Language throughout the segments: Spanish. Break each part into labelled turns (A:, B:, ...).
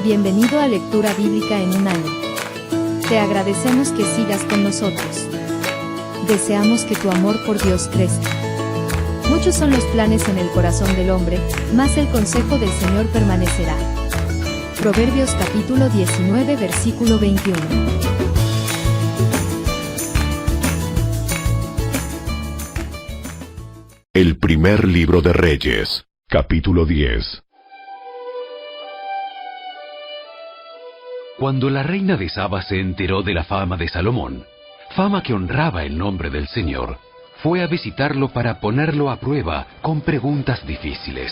A: Bienvenido a Lectura Bíblica en un año. Te agradecemos que sigas con nosotros. Deseamos que tu amor por Dios crezca. Muchos son los planes en el corazón del hombre, mas el consejo del Señor permanecerá. Proverbios capítulo 19 versículo 21.
B: El primer libro de Reyes, capítulo 10.
C: Cuando la reina de Saba se enteró de la fama de Salomón, fama que honraba el nombre del Señor, fue a visitarlo para ponerlo a prueba con preguntas difíciles.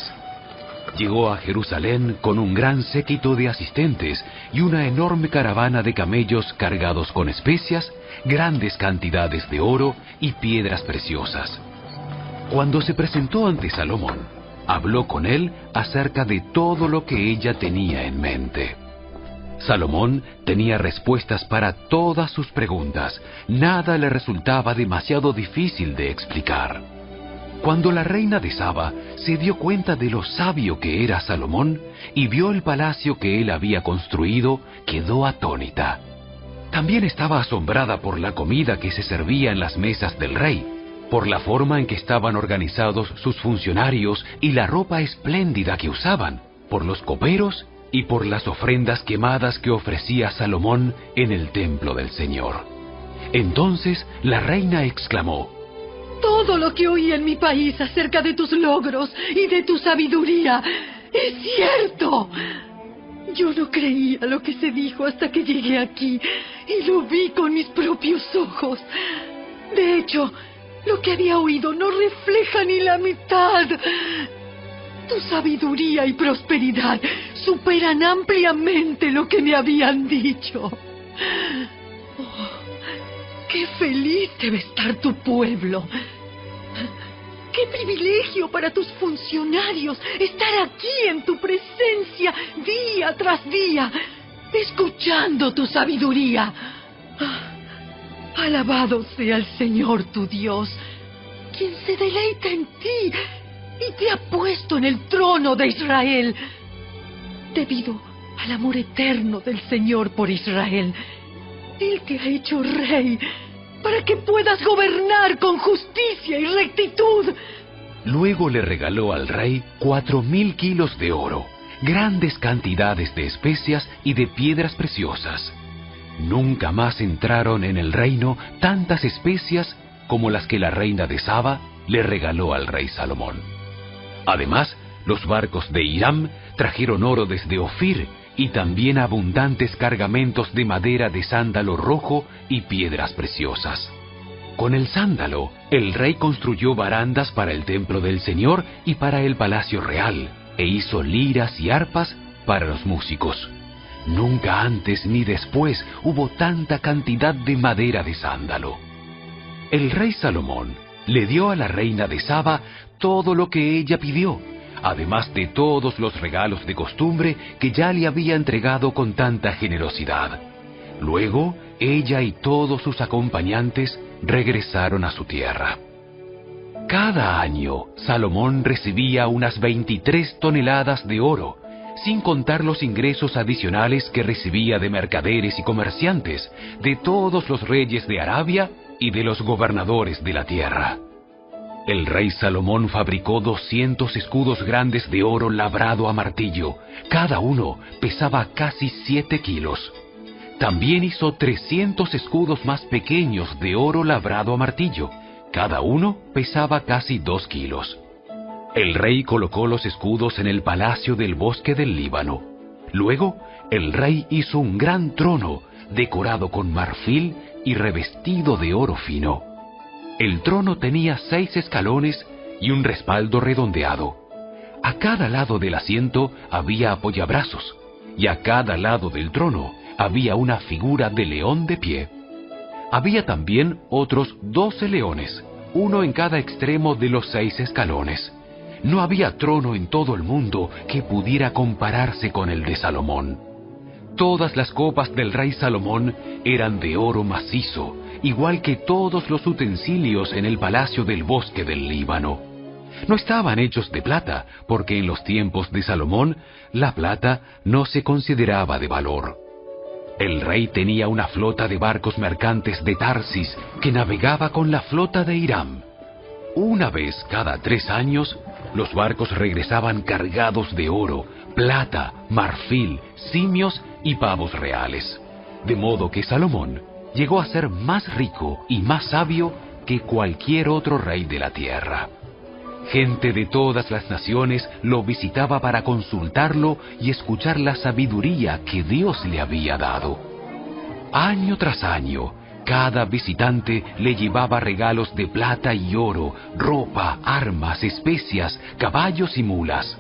C: Llegó a Jerusalén con un gran séquito de asistentes y una enorme caravana de camellos cargados con especias, grandes cantidades de oro y piedras preciosas. Cuando se presentó ante Salomón, habló con él acerca de todo lo que ella tenía en mente. Salomón tenía respuestas para todas sus preguntas. Nada le resultaba demasiado difícil de explicar. Cuando la reina de Saba se dio cuenta de lo sabio que era Salomón y vio el palacio que él había construido, quedó atónita. También estaba asombrada por la comida que se servía en las mesas del rey, por la forma en que estaban organizados sus funcionarios y la ropa espléndida que usaban, por los coperos y por las ofrendas quemadas que ofrecía Salomón en el templo del Señor. Entonces la reina exclamó:
D: todo lo que oí en mi país acerca de tus logros y de tu sabiduría es cierto. Yo no creía lo que se dijo hasta que llegué aquí y lo vi con mis propios ojos. De hecho, lo que había oído no refleja ni la mitad. Tu sabiduría y prosperidad superan ampliamente lo que me habían dicho. Oh, ¡qué feliz debe estar tu pueblo! ¡Qué privilegio para tus funcionarios estar aquí en tu presencia día tras día, escuchando tu sabiduría! Alabado sea el Señor tu Dios, quien se deleita en ti y te ha puesto en el trono de Israel. Debido al amor eterno del Señor por Israel, Él te ha hecho rey para que puedas gobernar con justicia y rectitud.
C: Luego le regaló al rey 4,000 kilos de oro, grandes cantidades de especias y de piedras preciosas. Nunca más entraron en el reino tantas especias como las que la reina de Saba le regaló al rey Salomón. Además, los barcos de Hiram trajeron oro desde Ofir y también abundantes cargamentos de madera de sándalo rojo y piedras preciosas. Con el sándalo, el rey construyó barandas para el templo del Señor y para el palacio real, e hizo liras y arpas para los músicos. Nunca antes ni después hubo tanta cantidad de madera de sándalo. El rey Salomón le dio a la reina de Saba todo lo que ella pidió, además de todos los regalos de costumbre que ya le había entregado con tanta generosidad. Luego, ella y todos sus acompañantes regresaron a su tierra. Cada año, Salomón recibía unas 23 toneladas de oro, sin contar los ingresos adicionales que recibía de mercaderes y comerciantes, de todos los reyes de Arabia y de los gobernadores de la tierra. El rey Salomón fabricó 200 escudos grandes de oro labrado a martillo. Cada uno pesaba casi 7 kilos. También hizo 300 escudos más pequeños de oro labrado a martillo. Cada uno pesaba casi 2 kilos. El rey colocó los escudos en el palacio del bosque del Líbano. Luego, el rey hizo un gran trono decorado con marfil y revestido de oro fino. El trono tenía 6 escalones y un respaldo redondeado. A cada lado del asiento había apoyabrazos, y a cada lado del trono había una figura de león de pie. Había también otros 12 leones, uno en cada extremo de los 6 escalones. No había trono en todo el mundo que pudiera compararse con el de Salomón. Todas las copas del rey Salomón eran de oro macizo, igual que todos los utensilios en el palacio del bosque del Líbano. No estaban hechos de plata, porque en los tiempos de Salomón la plata no se consideraba de valor. El rey tenía una flota de barcos mercantes de Tarsis que navegaba con la flota de Hiram. Una vez cada 3 años, los barcos regresaban cargados de oro, plata, marfil, simios y pavos reales. De modo que Salomón llegó a ser más rico y más sabio que cualquier otro rey de la tierra. Gente de todas las naciones lo visitaba para consultarlo y escuchar la sabiduría que Dios le había dado. Año tras año, cada visitante le llevaba regalos de plata y oro, ropa, armas, especias, caballos y mulas.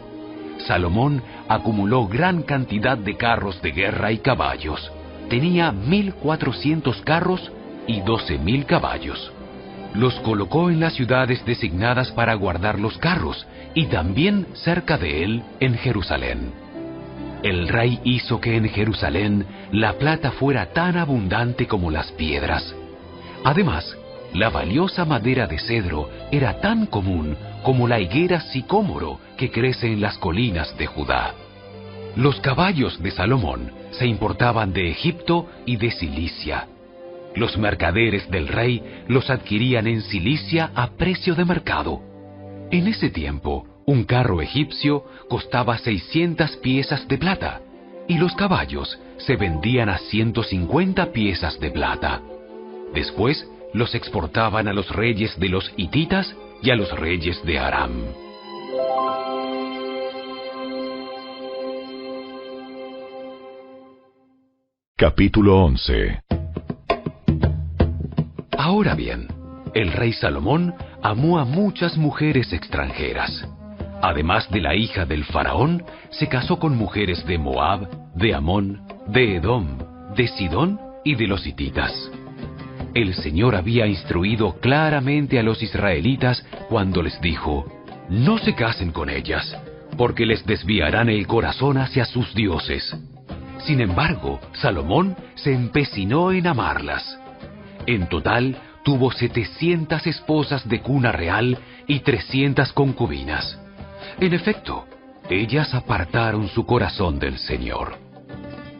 C: Salomón acumuló gran cantidad de carros de guerra y caballos. Tenía 1.400 carros y 12.000 caballos. Los colocó en las ciudades designadas para guardar los carros, y también cerca de él, en Jerusalén. El rey hizo que en Jerusalén la plata fuera tan abundante como las piedras. Además, la valiosa madera de cedro era tan común como la higuera sicómoro que crece en las colinas de Judá. Los caballos de Salomón se importaban de Egipto y de Cilicia. Los mercaderes del rey los adquirían en Cilicia a precio de mercado. En ese tiempo, un carro egipcio costaba 600 piezas de plata, y los caballos se vendían a 150 piezas de plata. Después, los exportaban a los reyes de los hititas y a los reyes de Aram.
B: Capítulo 11.
C: Ahora bien, el rey Salomón amó a muchas mujeres extranjeras. Además de la hija del faraón, se casó con mujeres de Moab, de Amón, de Edom, de Sidón y de los hititas. El Señor había instruido claramente a los israelitas cuando les dijo: no se casen con ellas, porque les desviarán el corazón hacia sus dioses. Sin embargo, Salomón se empecinó en amarlas. En total, tuvo 700 esposas de cuna real y 300 concubinas. En efecto, ellas apartaron su corazón del Señor.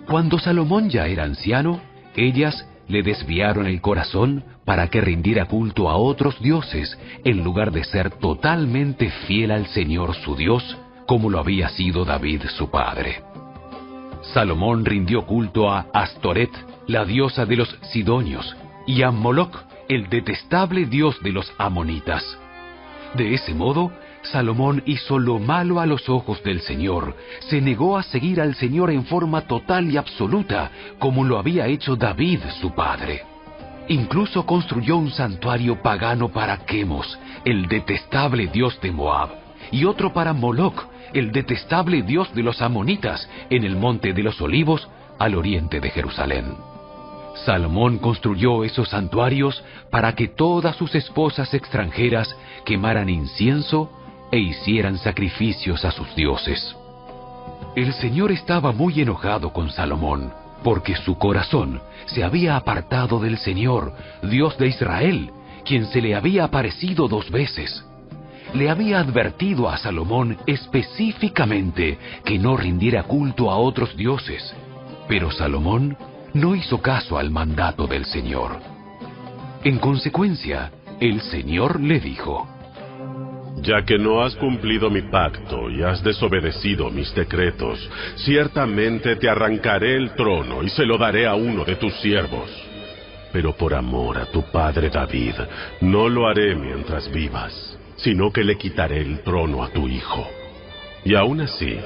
C: Cuando Salomón ya era anciano, ellas le desviaron el corazón para que rindiera culto a otros dioses, en lugar de ser totalmente fiel al Señor su Dios, como lo había sido David su padre. Salomón rindió culto a Astoret, la diosa de los sidonios, y a Moloc, el detestable dios de los amonitas. De ese modo, Salomón hizo lo malo a los ojos del Señor, se negó a seguir al Señor en forma total y absoluta, como lo había hecho David su padre. Incluso construyó un santuario pagano para Quemos, el detestable dios de Moab, y otro para Moloc, el detestable dios de los amonitas, en el monte de los Olivos, al oriente de Jerusalén. Salomón construyó esos santuarios para que todas sus esposas extranjeras quemaran incienso e hicieran sacrificios a sus dioses. El Señor estaba muy enojado con Salomón, porque su corazón se había apartado del Señor, Dios de Israel, quien se le había aparecido 2 veces. Le había advertido a Salomón específicamente que no rindiera culto a otros dioses, pero Salomón no hizo caso al mandato del Señor. En consecuencia, el Señor le dijo:
E: ya que no has cumplido mi pacto y has desobedecido mis decretos, ciertamente te arrancaré el trono y se lo daré a uno de tus siervos. Pero por amor a tu padre David, no lo haré mientras vivas, sino que le quitaré el trono a tu hijo. Y aún así,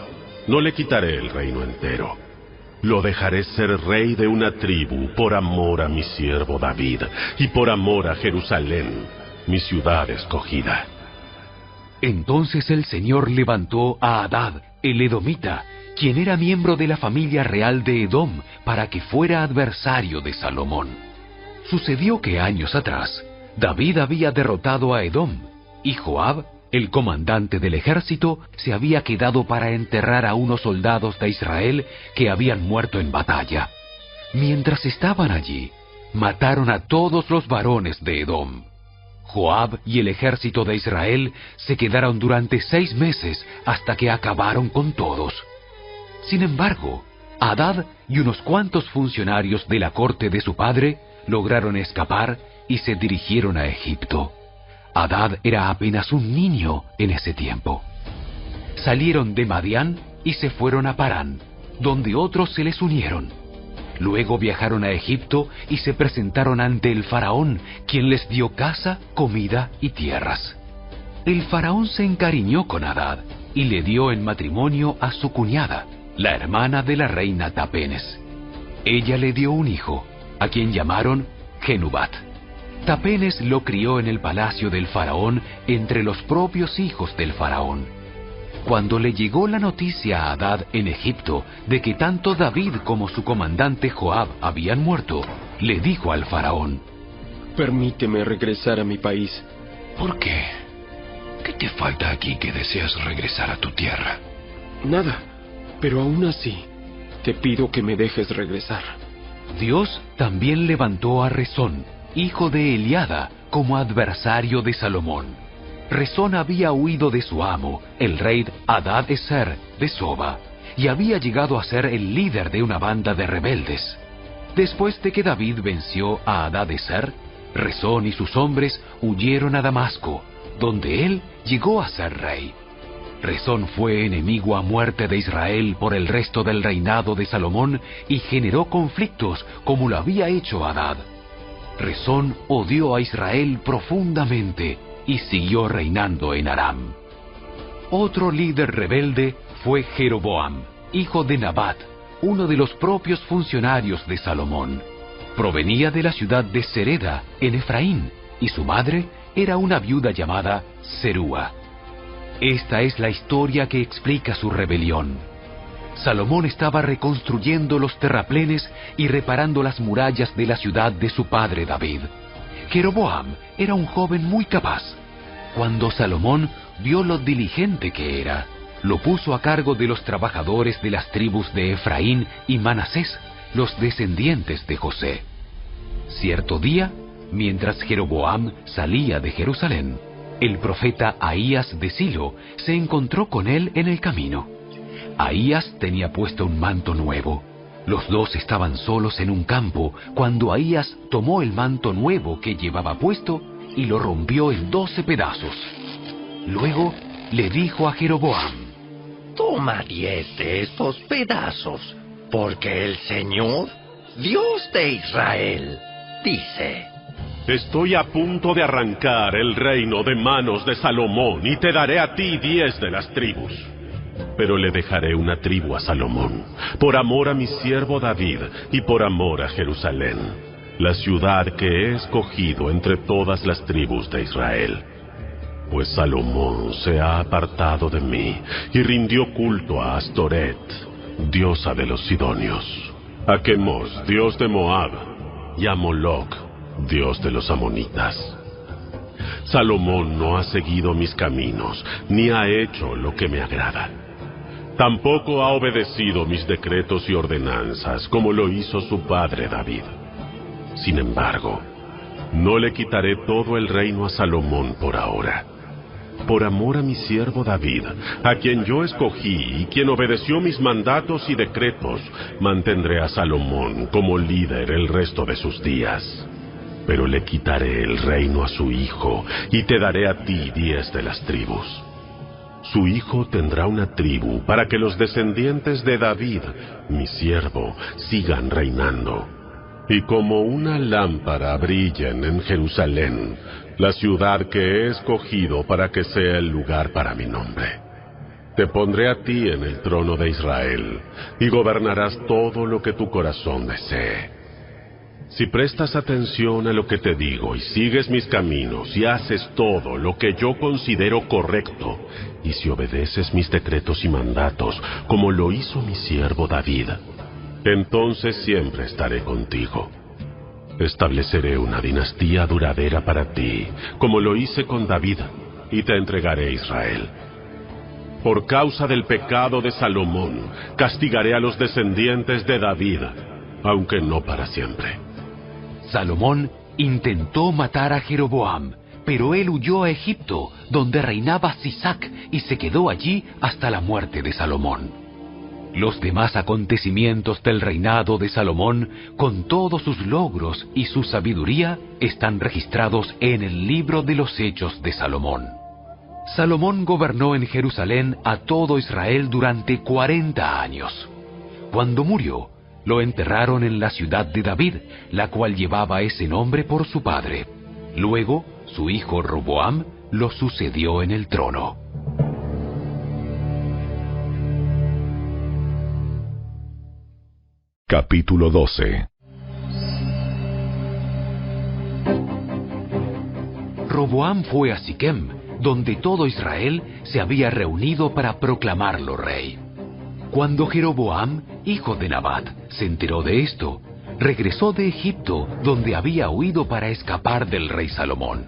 E: no le quitaré el reino entero. Lo dejaré ser rey de una tribu por amor a mi siervo David y por amor a Jerusalén, mi ciudad escogida.
C: Entonces el Señor levantó a Hadad, el edomita, quien era miembro de la familia real de Edom, para que fuera adversario de Salomón. Sucedió que años atrás, David había derrotado a Edom, y Joab, el comandante del ejército, se había quedado para enterrar a unos soldados de Israel que habían muerto en batalla. Mientras estaban allí, mataron a todos los varones de Edom. Joab y el ejército de Israel se quedaron durante 6 meses hasta que acabaron con todos. Sin embargo, Hadad y unos cuantos funcionarios de la corte de su padre lograron escapar y se dirigieron a Egipto. Hadad era apenas un niño en ese tiempo. Salieron de Madián y se fueron a Parán, donde otros se les unieron. Luego viajaron a Egipto y se presentaron ante el faraón, quien les dio casa, comida y tierras. El faraón se encariñó con Hadad y le dio en matrimonio a su cuñada, la hermana de la reina Tapenes. Ella le dio un hijo, a quien llamaron Genubat. Tapenes lo crió en el palacio del faraón entre los propios hijos del faraón. Cuando le llegó la noticia a Hadad en Egipto de que tanto David como su comandante Joab habían muerto, le dijo al faraón:
F: Permíteme regresar a mi país.
G: ¿Por qué? ¿Qué te falta aquí que deseas regresar a tu tierra?
F: Nada, pero aún así, te pido que me dejes regresar.
C: Dios también levantó a Rezón, hijo de Eliada, como adversario de Salomón. Rezón había huido de su amo, el rey Hadad-ezer de Soba, y había llegado a ser el líder de una banda de rebeldes. Después de que David venció a Hadad-ezer, Rezón y sus hombres huyeron a Damasco, donde él llegó a ser rey. Rezón fue enemigo a muerte de Israel por el resto del reinado de Salomón y generó conflictos como lo había hecho Hadad. Rezón odió a Israel profundamente y siguió reinando en Aram. Otro líder rebelde fue Jeroboam, hijo de Nabat, uno de los propios funcionarios de Salomón. Provenía de la ciudad de Sereda, en Efraín, y su madre era una viuda llamada Serúa. Esta es la historia que explica su rebelión. Salomón estaba reconstruyendo los terraplenes y reparando las murallas de la ciudad de su padre David. Jeroboam era un joven muy capaz. Cuando Salomón vio lo diligente que era, lo puso a cargo de los trabajadores de las tribus de Efraín y Manasés, los descendientes de José. Cierto día, mientras Jeroboam salía de Jerusalén, el profeta Ahías de Silo se encontró con él en el camino. Ahías tenía puesto un manto nuevo. Los dos estaban solos en un campo cuando Ahías tomó el manto nuevo que llevaba puesto y lo rompió en 12 pedazos. Luego le dijo a Jeroboam:
H: Toma 10 de estos pedazos, porque el Señor, Dios de Israel, dice:
E: Estoy a punto de arrancar el reino de manos de Salomón y te daré a ti 10 de las tribus. Pero le dejaré una tribu a Salomón, por amor a mi siervo David y por amor a Jerusalén, la ciudad que he escogido entre todas las tribus de Israel. Pues Salomón se ha apartado de mí y rindió culto a Astoret, diosa de los sidonios, a Quemos, dios de Moab, y a Moloc, dios de los amonitas. Salomón no ha seguido mis caminos, ni ha hecho lo que me agrada. Tampoco ha obedecido mis decretos y ordenanzas, como lo hizo su padre David. Sin embargo, no le quitaré todo el reino a Salomón por ahora. Por amor a mi siervo David, a quien yo escogí y quien obedeció mis mandatos y decretos, mantendré a Salomón como líder el resto de sus días. Pero le quitaré el reino a su hijo y te daré a ti 10 de las tribus. Su hijo tendrá una tribu para que los descendientes de David, mi siervo, sigan reinando. Y como una lámpara brillen en Jerusalén, la ciudad que he escogido para que sea el lugar para mi nombre. Te pondré a ti en el trono de Israel, y gobernarás todo lo que tu corazón desee. Si prestas atención a lo que te digo y sigues mis caminos y haces todo lo que yo considero correcto, y si obedeces mis decretos y mandatos como lo hizo mi siervo David, entonces siempre estaré contigo. Estableceré una dinastía duradera para ti, como lo hice con David, y te entregaré Israel. Por causa del pecado de Salomón, castigaré a los descendientes de David, aunque no para siempre.
C: Salomón intentó matar a Jeroboam, pero él huyó a Egipto, donde reinaba Sisac, y se quedó allí hasta la muerte de Salomón. Los demás acontecimientos del reinado de Salomón, con todos sus logros y su sabiduría, están registrados en el libro de los Hechos de Salomón. Salomón gobernó en Jerusalén a todo Israel durante 40 años. Cuando murió, lo enterraron en la ciudad de David, la cual llevaba ese nombre por su padre. Luego, su hijo Roboam lo sucedió en el trono.
B: Capítulo 12.
C: Roboam fue a Siquem, donde todo Israel se había reunido para proclamarlo rey. Cuando Jeroboam, hijo de Nabat, se enteró de esto, regresó de Egipto, donde había huido para escapar del rey Salomón.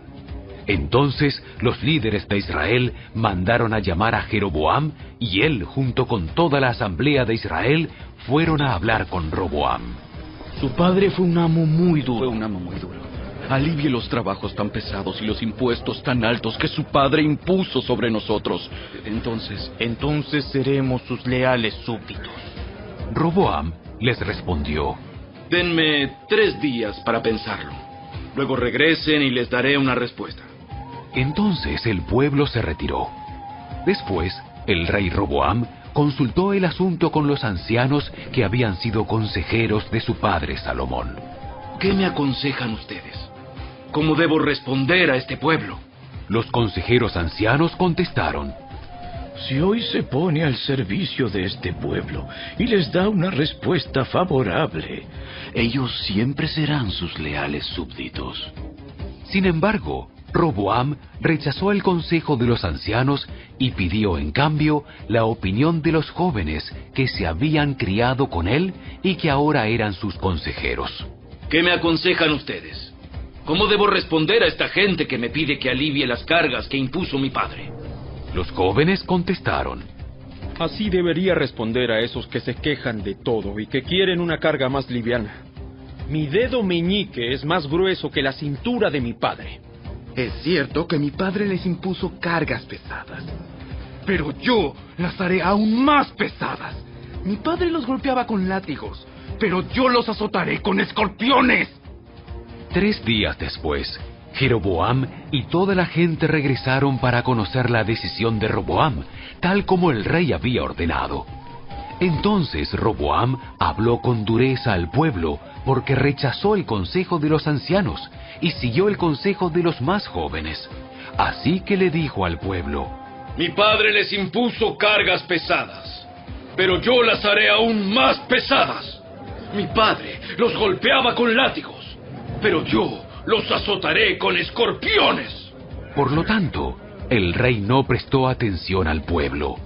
C: Entonces los líderes de Israel mandaron a llamar a Jeroboam, y él, junto con toda la asamblea de Israel, fueron a hablar con Roboam.
I: Su padre fue un amo muy duro. Alivie los trabajos tan pesados y los impuestos tan altos que su padre impuso sobre nosotros. Entonces seremos sus leales súbditos.
C: Roboam les respondió:
I: Denme 3 días para pensarlo. Luego regresen y les daré una respuesta.
C: Entonces el pueblo se retiró. Después, el rey Roboam consultó el asunto con los ancianos que habían sido consejeros de su padre Salomón.
I: ¿Qué me aconsejan ustedes? ¿Cómo debo responder a este pueblo?
C: Los consejeros ancianos contestaron:
G: Si hoy se pone al servicio de este pueblo y les da una respuesta favorable, ellos siempre serán sus leales súbditos.
C: Sin embargo, Roboam rechazó el consejo de los ancianos y pidió en cambio la opinión de los jóvenes que se habían criado con él y que ahora eran sus consejeros.
I: ¿Qué me aconsejan ustedes? ¿Cómo debo responder a esta gente que me pide que alivie las cargas que impuso mi padre?
C: Los jóvenes contestaron:
F: Así debería responder a esos que se quejan de todo y que quieren una carga más liviana. Mi dedo meñique es más grueso que la cintura de mi padre.
J: Es cierto que mi padre les impuso cargas pesadas, pero yo las haré aún más pesadas. Mi padre los golpeaba con látigos, pero yo los azotaré con escorpiones.
C: 3 días después, Jeroboam y toda la gente regresaron para conocer la decisión de Roboam, tal como el rey había ordenado. Entonces Roboam habló con dureza al pueblo porque rechazó el consejo de los ancianos y siguió el consejo de los más jóvenes. Así que le dijo al pueblo:
I: Mi padre les impuso cargas pesadas, pero yo las haré aún más pesadas. Mi padre los golpeaba con látigos, pero yo los azotaré con escorpiones.
C: Por lo tanto, el rey no prestó atención al pueblo.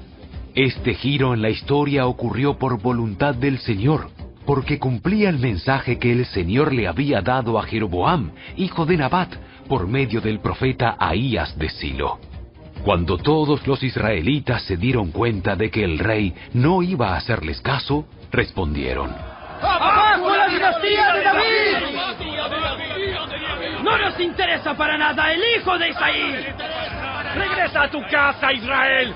C: Este giro en la historia ocurrió por voluntad del Señor, porque cumplía el mensaje que el Señor le había dado a Jeroboam, hijo de Nabat, por medio del profeta Ahías de Silo. Cuando todos los israelitas se dieron cuenta de que el rey no iba a hacerles caso, respondieron:
K: ¡Abajo la dinastía de David! ¡No nos interesa para nada el hijo de Isaí! ¡Regresa a tu casa, Israel!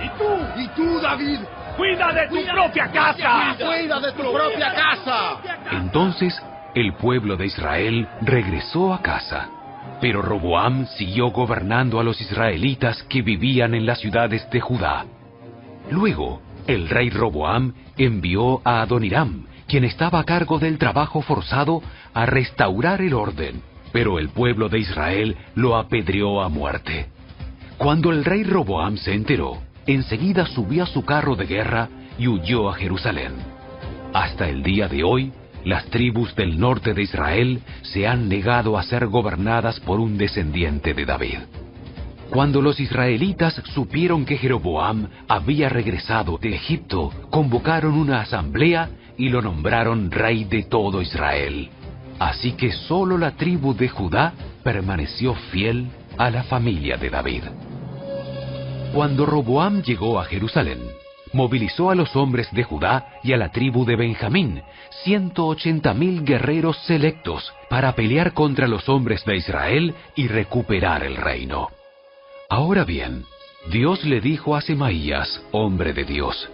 J: ¿Y tú, David?
K: ¡Cuida de tu propia casa!
J: ¡Cuida de tu propia casa!
C: Entonces, el pueblo de Israel regresó a casa. Pero Roboam siguió gobernando a los israelitas que vivían en las ciudades de Judá. Luego, el rey Roboam envió a Adoniram, quien estaba a cargo del trabajo forzado, a restaurar el orden, pero el pueblo de Israel lo apedreó a muerte. Cuando el rey Roboam se enteró, enseguida subió a su carro de guerra y huyó a Jerusalén. Hasta el día de hoy, las tribus del norte de Israel se han negado a ser gobernadas por un descendiente de David. Cuando los israelitas supieron que Jeroboam había regresado de Egipto, convocaron una asamblea y lo nombraron rey de todo Israel. Así que solo la tribu de Judá permaneció fiel a la familia de David. Cuando Roboam llegó a Jerusalén, movilizó a los hombres de Judá y a la tribu de Benjamín, 180,000 guerreros selectos, para pelear contra los hombres de Israel y recuperar el reino. Ahora bien, Dios le dijo a Semaías, hombre de Dios: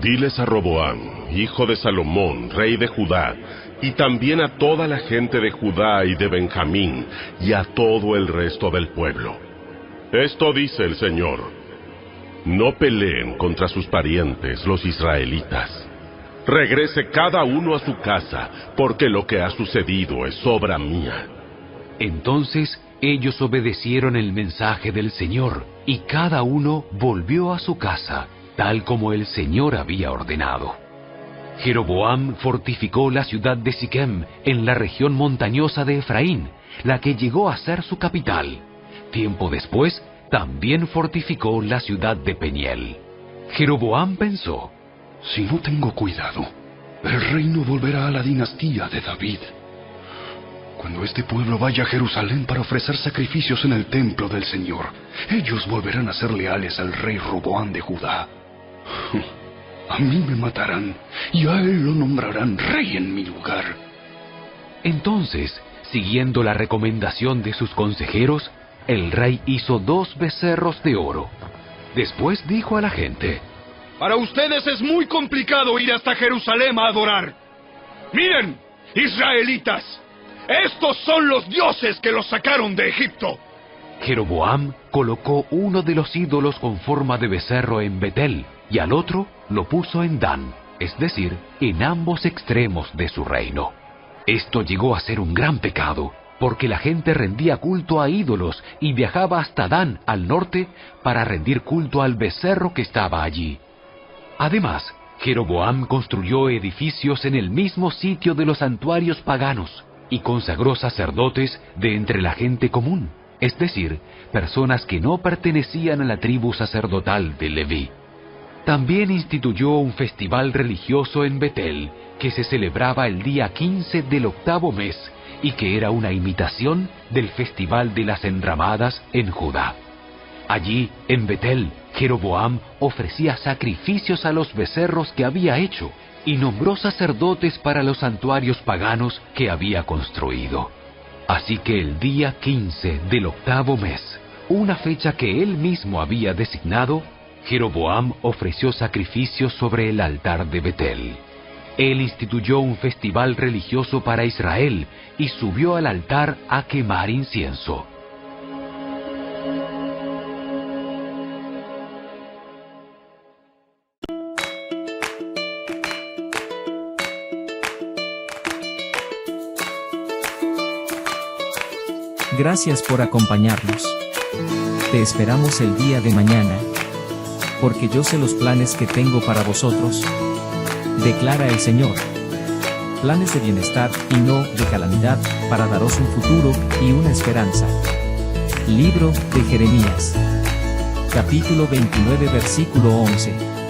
E: Diles a Roboam, hijo de Salomón, rey de Judá, y también a toda la gente de Judá y de Benjamín, y a todo el resto del pueblo. Esto dice el Señor: no peleen contra sus parientes, los israelitas. Regrese cada uno a su casa, porque lo que ha sucedido es obra mía.
C: Entonces ellos obedecieron el mensaje del Señor, y cada uno volvió a su casa, tal como el Señor había ordenado. Jeroboam fortificó la ciudad de Siquem, en la región montañosa de Efraín, la que llegó a ser su capital. Tiempo después, también fortificó la ciudad de Peniel. Jeroboam pensó:
L: si no tengo cuidado, el reino volverá a la dinastía de David. Cuando este pueblo vaya a Jerusalén para ofrecer sacrificios en el templo del Señor, ellos volverán a ser leales al rey Roboam de Judá. A mí me matarán, y a él lo nombrarán rey en mi lugar.
C: Entonces, siguiendo la recomendación de sus consejeros, el rey hizo 2 becerros de oro. Después dijo a la gente:
J: para ustedes es muy complicado ir hasta Jerusalén a adorar. Miren, israelitas, estos son los dioses que los sacaron de Egipto.
C: Jeroboam colocó uno de los ídolos con forma de becerro en Betel, y al otro lo puso en Dan, es decir, en ambos extremos de su reino. Esto llegó a ser un gran pecado, porque la gente rendía culto a ídolos y viajaba hasta Dan, al norte, para rendir culto al becerro que estaba allí. Además, Jeroboam construyó edificios en el mismo sitio de los santuarios paganos y consagró sacerdotes de entre la gente común, es decir, personas que no pertenecían a la tribu sacerdotal de Leví. También instituyó un festival religioso en Betel, que se celebraba el día 15 del 8º mes, y que era una imitación del festival de las enramadas en Judá. Allí, en Betel, Jeroboam ofrecía sacrificios a los becerros que había hecho, y nombró sacerdotes para los santuarios paganos que había construido. Así que el día 15 del 8º mes, una fecha que él mismo había designado, Jeroboam ofreció sacrificios sobre el altar de Betel. Él instituyó un festival religioso para Israel y subió al altar a quemar incienso.
M: Gracias por acompañarnos. Te esperamos el día de mañana. Porque yo sé los planes que tengo para vosotros, declara el Señor. Planes de bienestar y no de calamidad, para daros un futuro y una esperanza. Libro de Jeremías. Capítulo 29, versículo 11.